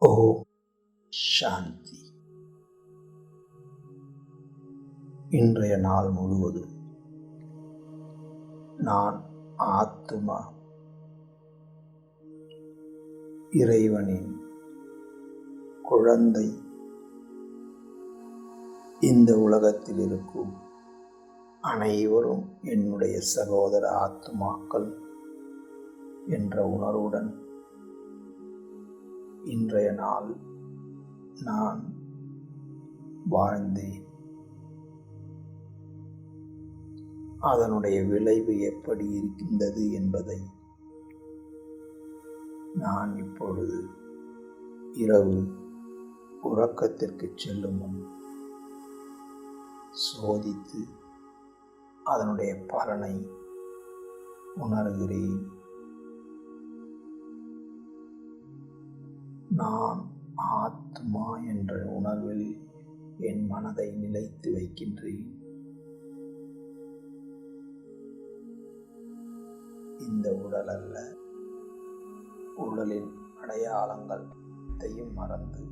ஓம் சாந்தி. இன்றைய நாள் முழுவதும் நான் ஆத்மா, இறைவனின் குழந்தை. இந்த உலகத்தில் இருக்கும் அனைவரும் என்னுடைய சகோதர ஆத்மாக்கள் என்ற உணர்வுடன் இன்றைய நாள் நான் வாழ்ந்தேன். அதனுடைய விளைவு எப்படி இருக்கின்றது என்பதை நான் இப்பொழுது இரவு உறக்கத்திற்கு செல்லும் முன் சோதித்து அதனுடைய பலனை உணர்கிறேன். நான் ஆத்மா என்ற உணர்வில் என் மனதை நிலைத்து வைக்கின்றேன். இந்த உடல் அல்ல, உடலின் அடையாளங்கள் அனைத்தையும் மறந்து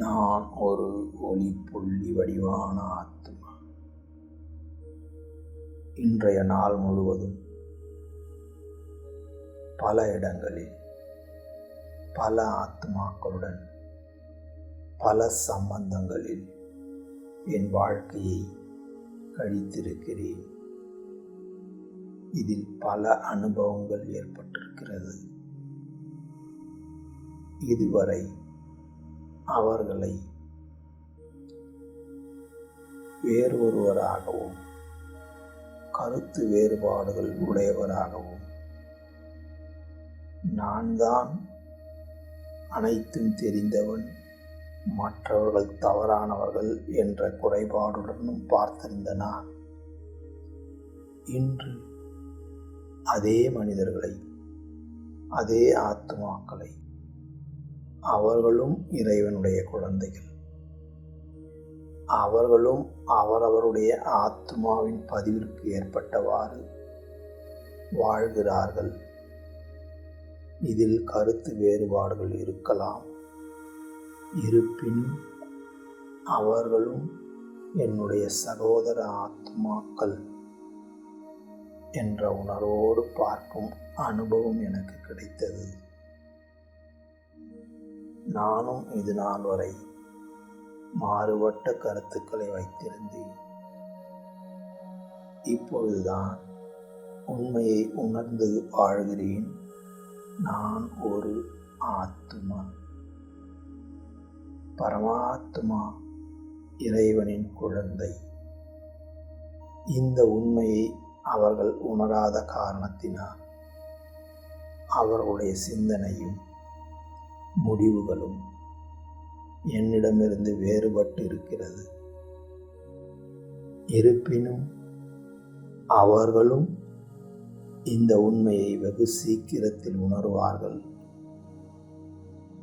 நான் ஒரு ஒளி புள்ளி வடிவான ஆத்மா. இன்றைய நாள் முழுவதும் பல இடங்களில் பல ஆத்மாக்களுடன் பல சம்பந்தங்களில் என் வாழ்க்கையை கழித்திருக்கிறேன். இதில் பல அனுபவங்கள் ஏற்பட்டிருக்கிறது. இதுவரை அவர்களை வேறொருவராகவும் கருத்து வேறுபாடுகள் உடையவராகவும் நான் தான் அனைத்தும் தெரிந்தவன், மற்றவர்கள் தவறானவர்கள் என்ற குறைபாடுடனும் பார்த்திருந்த நான் இன்று அதே மனிதர்களை, அதே ஆத்மாக்களை, அவர்களும் இறைவனுடைய குழந்தைகள், அவர்களும் அவரவருடைய ஆத்மாவின் பதிவிற்கு ஏற்பட்டவாறு வாழ்கிறார்கள். இதில் கருத்து வேறுபாடுகள் இருக்கலாம். இருப்பினும் அவர்களும் என்னுடைய சகோதர ஆத்மாக்கள் என்ற உணர்வோடு பார்க்கும் அனுபவம் எனக்கு கிடைத்தது. நானும் இது நாள் வரை மாறுபட்ட கருத்துக்களை வைத்திருந்தேன். இப்பொழுதுதான் உண்மையை உணர்ந்து வாழ்கிறேன். நான் ஒரு ஆத்மா, பரமாத்மா, இறைவனின் குழந்தை. இந்த உண்மையை அவர்கள் உணராத காரணத்தினால் அவர்களுடைய சிந்தனையும் முடிவுகளும் என்னிடமிருந்து வேறுபட்டு இருக்கிறது. இருப்பினும் அவர்களும் இந்த உண்மையை வெகு சீக்கிரத்தில் உணர்வார்கள்.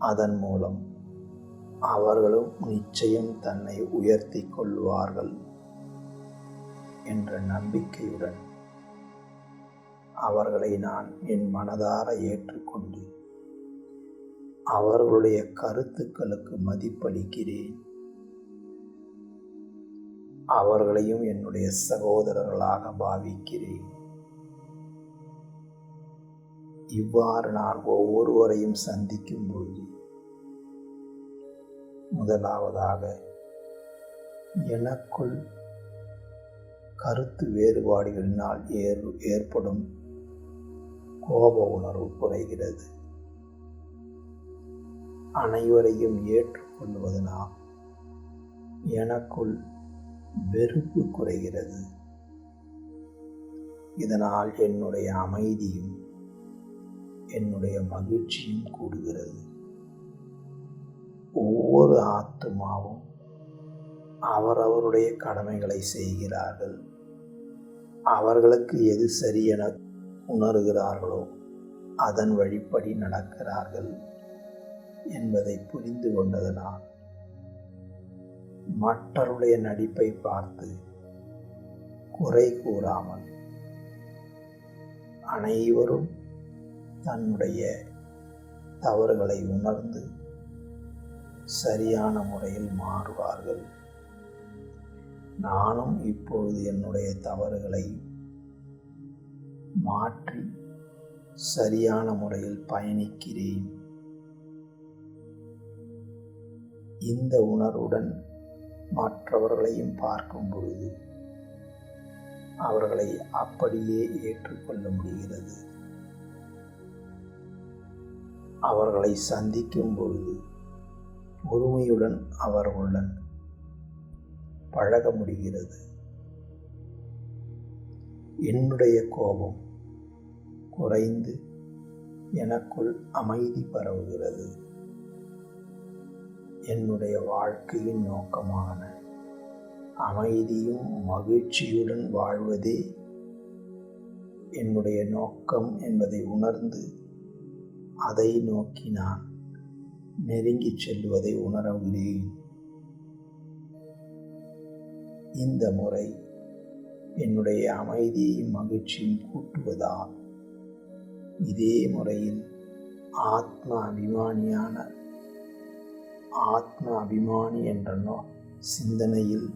அதன் மூலம் அவர்களும் நிச்சயம் தன்னை உயர்த்தி கொள்வார்கள் என்ற நம்பிக்கையுடன் அவர்களை நான் என் மனதார ஏற்றுக்கொண்டு அவர்களுடைய கருத்துக்களுக்கு மதிப்பளிக்கிறேன். அவர்களையும் என்னுடைய சகோதரர்களாக பாவிக்கிறேன். இவ்வாறு நான் ஒவ்வொருவரையும் சந்திக்கும் பொழுது முதலாவதாக எனக்குள் கருத்து வேறுபாடுகளினால் ஏற்படும் கோப உணர்வு குறைகிறது. அனைவரையும் ஏற்றுக்கொள்வதனால் எனக்குள் வெறுப்பு குறைகிறது. இதனால் என்னுடைய அமைதியும் என்னுடைய மகிழ்ச்சியும் கூடுகிறது. ஒவ்வொரு ஆத்மாவும் அவரவருடைய கடமைகளை செய்கிறார்கள். அவர்களுக்கு எது சரி என உணர்கிறார்களோ அதன் வழிப்படி நடக்கிறார்கள் என்பதை புரிந்து கொண்டதனால் மற்றவருடைய நடிப்பை பார்த்து குறை கூறாமல் அனைவரும் தன்னுடைய தவறுகளை உணர்ந்து சரியான முறையில் மாறுவார்கள். நானும் இப்பொழுது என்னுடைய தவறுகளை மாற்றி சரியான முறையில் பயணிக்கிறேன். இந்த உணர்வுடன் மற்றவர்களையும் பார்க்கும் பொழுது அவர்களை அப்படியே ஏற்றுக்கொள்ள முடிகிறது. அவர்களை சந்திக்கும் பொழுது பொறுமையுடன் அவர்களுடன் பழக முடிகிறது. என்னுடைய கோபம் குறைந்து எனக்குள் அமைதி பரவுகிறது. என்னுடைய வாழ்க்கையின் நோக்கமான அமைதியும் மகிழ்ச்சியுடன் வாழ்வதே என்னுடைய நோக்கம் என்பதை உணர்ந்து அதை நோக்கி நான் நெருங்கி செல்வதை உணர்கிறேன். இந்த முறை என்னுடைய அமைதியையும் மகிழ்ச்சியும் கூட்டுவதால் இதே முறையில் ஆத்ம அபிமானி என்ற சிந்தனையில்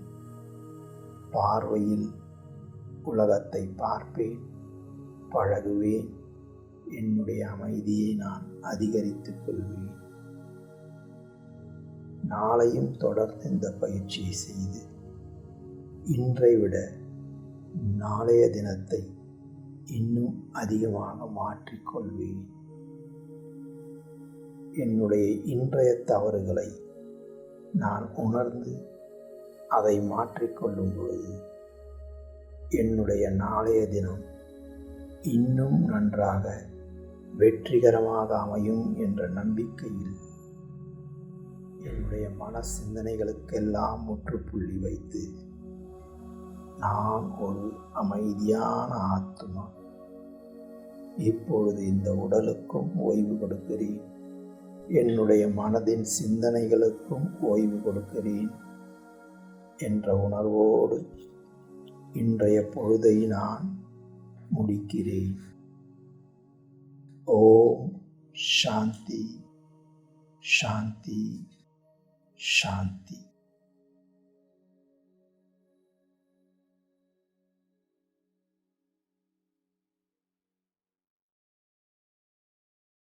பார்வையில் உலகத்தை பார்ப்பேன், பழகுவேன். என்னுடைய அமைதியை நான் அதிகரித்துக் கொள்வேன். நாளையும் தொடர்ந்து இந்த பயிற்சியை செய்து இன்றை விட நாளைய தினத்தை இன்னும் அதிகமாக மாற்றிக்கொள்வேன். என்னுடைய இன்றைய தவறுகளை நான் உணர்ந்து அதை மாற்றிக்கொள்ளும் பொழுது என்னுடைய நாளைய தினம் இன்னும் நன்றாக வெற்றிகரமாக அமையும் என்ற நம்பிக்கையில் என்னுடைய மன சிந்தனைகளுக்கெல்லாம் முற்றுப்புள்ளி வைத்து நான் ஒரு அமைதியான ஆத்மா, இப்பொழுது இந்த உடலுக்கும் ஓய்வு கொடுக்கிறேன், என்னுடைய மனதின் சிந்தனைகளுக்கும் ஓய்வு கொடுக்கிறேன் என்ற உணர்வோடு இன்றைய பொழுதை நான் முடிக்கிறேன். ஓம் சாந்தி சாந்தி சாந்தி.